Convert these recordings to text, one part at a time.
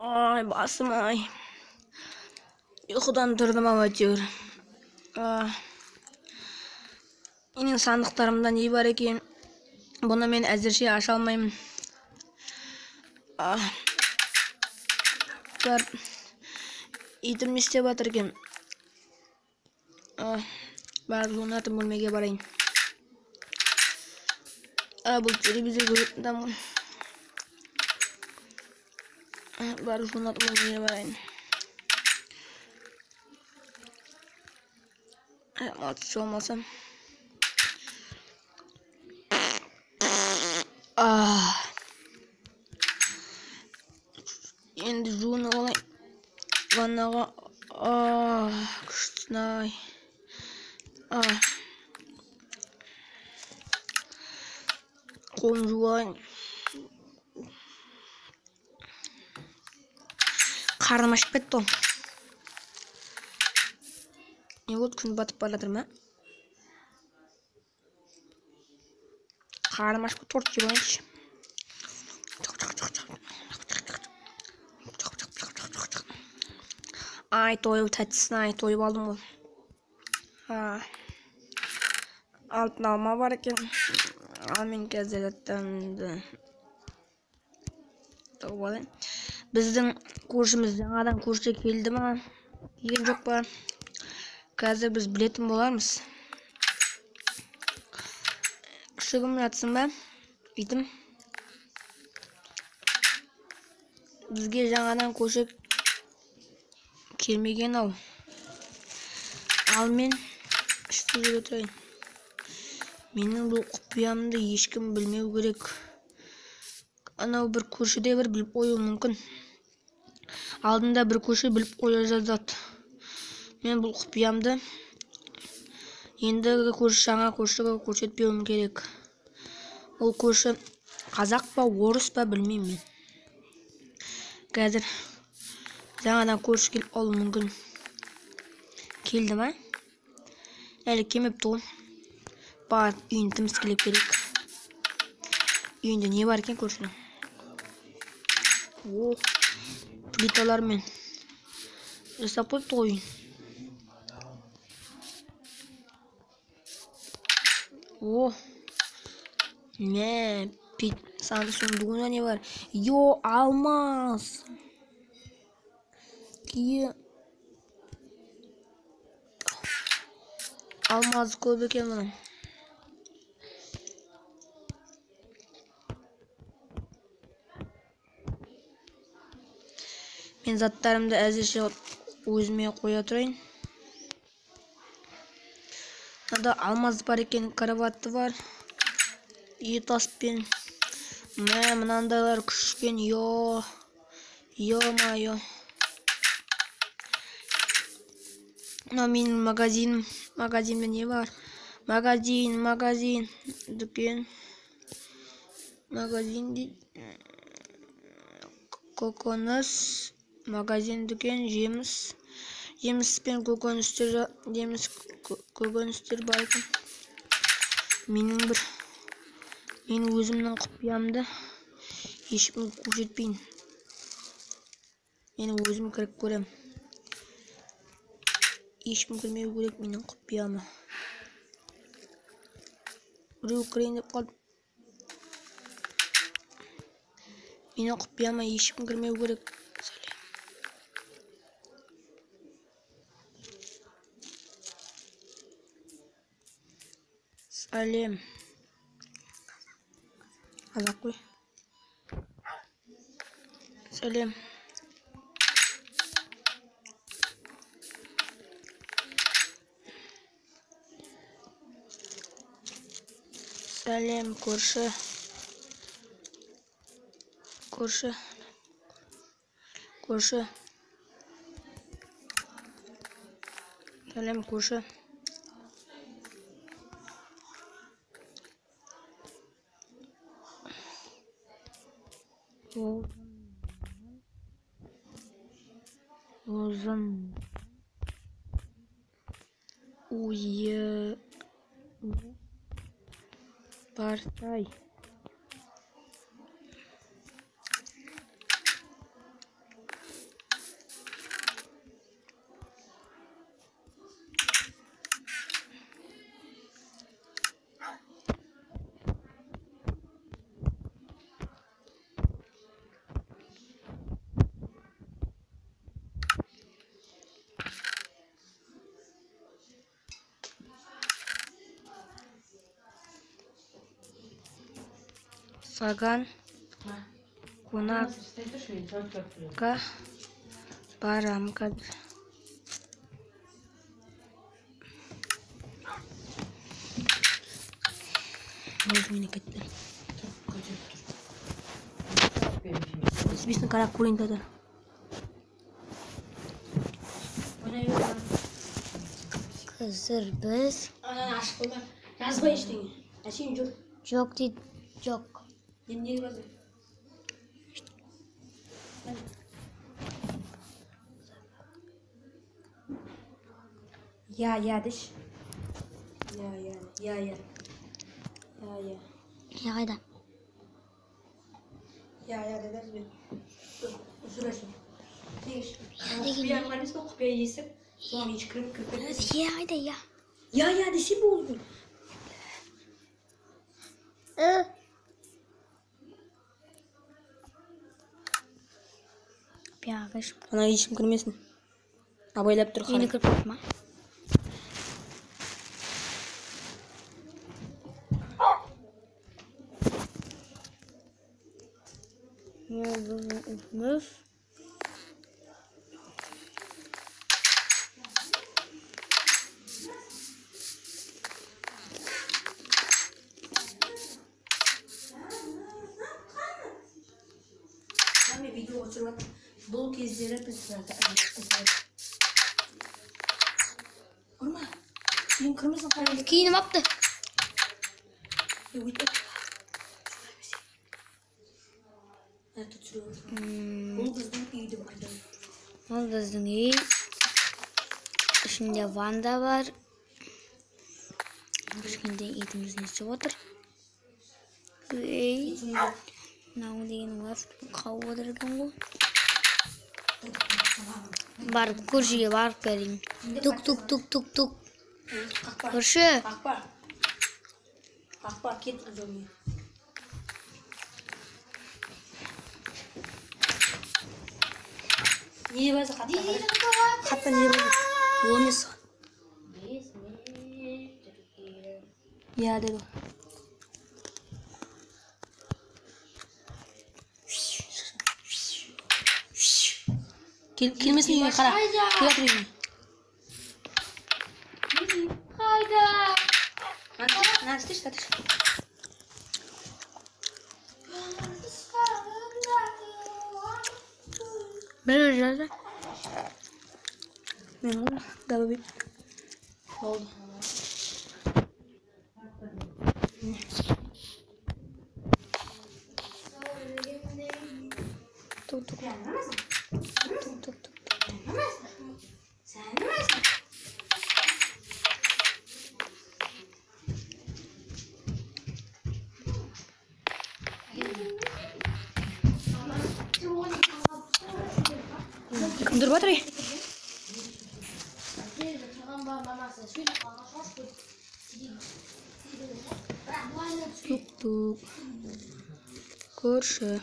Ay basım ay. Uykudan тұрдым ау әйтеуір. Менің сандықтарымда не бар екен? Бұны мен әзірше аша алмаймын. Бұлар итім не істеп жатыр екен? Барып жуынатын бөлмеге барайын. Бұл телевизор көретін тамын. Барып жуынатын бөлмеге барайын. Матшы olmasam. Endi жуынып алайын. Ваннаға. Күшті-ай. Қолын жуайын. Қарным ашып кетті ол. Не болды, күн батып бара жатыр ма? Қарным ашып торт жеп алайыншы. Ай, тойып тәттісін, ай, тойып алдым ғой. Алтын алма бар екен. Ал мен қазір әттімді. Тауып алайын. Біздің көршіміз жаңадан көрші келді ма? Келген жоқ па? Қазір біз білетін болармыз. Күшігім жатсын ба? Итім. Бізге жаңадан көрші келмеген ау. Ал мен ішті жүре тұрайын. Менің бұл құпиямды ешкім білмеу керек. Анау бір көршіде бір біліп қою мүмкін. Алдында бір көрші біліп қоя жаздады. Мен бұл құпиямды ендігі көрші жаңа көршіге көрсетпеуім керек. Ол көрші қазақ па, орыс па білмеймін мен. Қазір жаңадан көрші келіп алу мүмкін. Келді ма? Әлі келмепті ғой. Бар, үйін тіміскілеп керек. Үйінде не бар екен көршінің? Плиталармен жасап қойыпты ғой үйін. Мә, санды сундуғында не бар? Йо, алмаз! Алмаз көп екен мұның. Мен заттарымды әзірше өзіме қоя тұрайын. Мында алмаз бар екен, караватты бар. Етаспен. Мынандайлар күшкен. Йо-майо. Мына менің магазиным. Магазинде не бар? Магазин. Дүкен. Магазин дейді. Коконос. Магазин, дүкен, жеміс. Жеміс пен көкөністер бар екен. Мен өзімнің құпиямды ешкім көрсетпейін. Мен өзім кіріп көрем. Ешкім көрмеу керек менің құпиямы. Біреу кірейін деп қалды. Менің құпияма ешкім кірмеу керек. Сәлем. Қазақ қой. Сәлем. Сәлем, көрші. Сәлем, көрші. Озын. Уйы. Партай. Sagan konakka baram Kadir. Özümünü gitti. Bizim karak kulündədir. Kızır biz. Ana aşk olan. Yazma işte. Aşın yok. Yok değil. Yok. Dinleyin bazı. Ya diş. Ya. Ya hayda. Ya dediniz mi? Sürüyorsun. Değil Bir an varmış da kupaya yesip sonra hiç kırıp Ya hayda ya. Ya dişi mi oldu? Bir ağaç. Ana işim kırmıyorsun. Abayla dur. Yeni kırpma. Müf. Ben bir video oturup bol kezdire pısırdı. Orma. Benim kırmızı falan. Kiğini baktı. Ben tutuyorum. Bunu kızdım iyiydi bakalım. O kızın iyi. Şimdi Vanda var. Şimdi iyimiz nesi otur. Hey. Ne diyeyim var? Kavgadır kangu. Bar kurşuya bar verin. Tuk. Kurşu. Bak git kızım. Niye böyle hatta niye böyle? Olmuş. Ya dedi. Kelmesini yiyor kara. Kıyafetini. Hayda. Nerede işte? Böyle. Ne oldu? Galiba bir. Ne oldu? Tuk. Dur baterai. Tuk. Kurşu.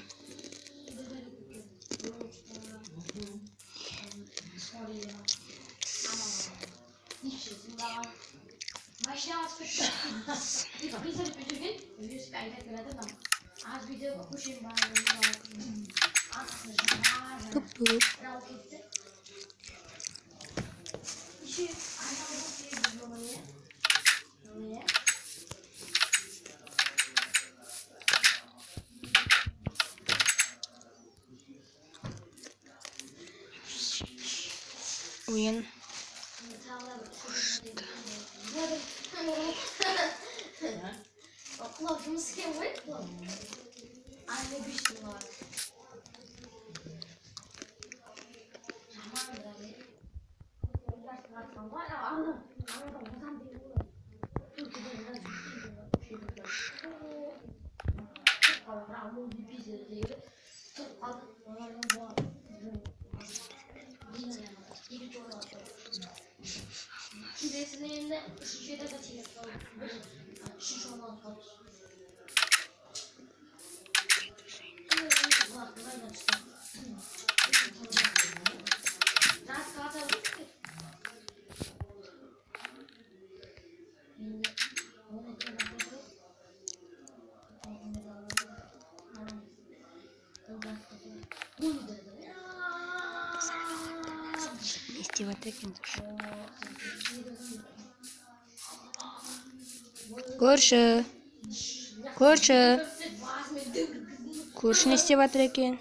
Tuk. Oyun. Kulağımız kim var? Anne bir şey var. істеп жатыр екенсіздер? Көрші. Көрші не істеп жатыр екен?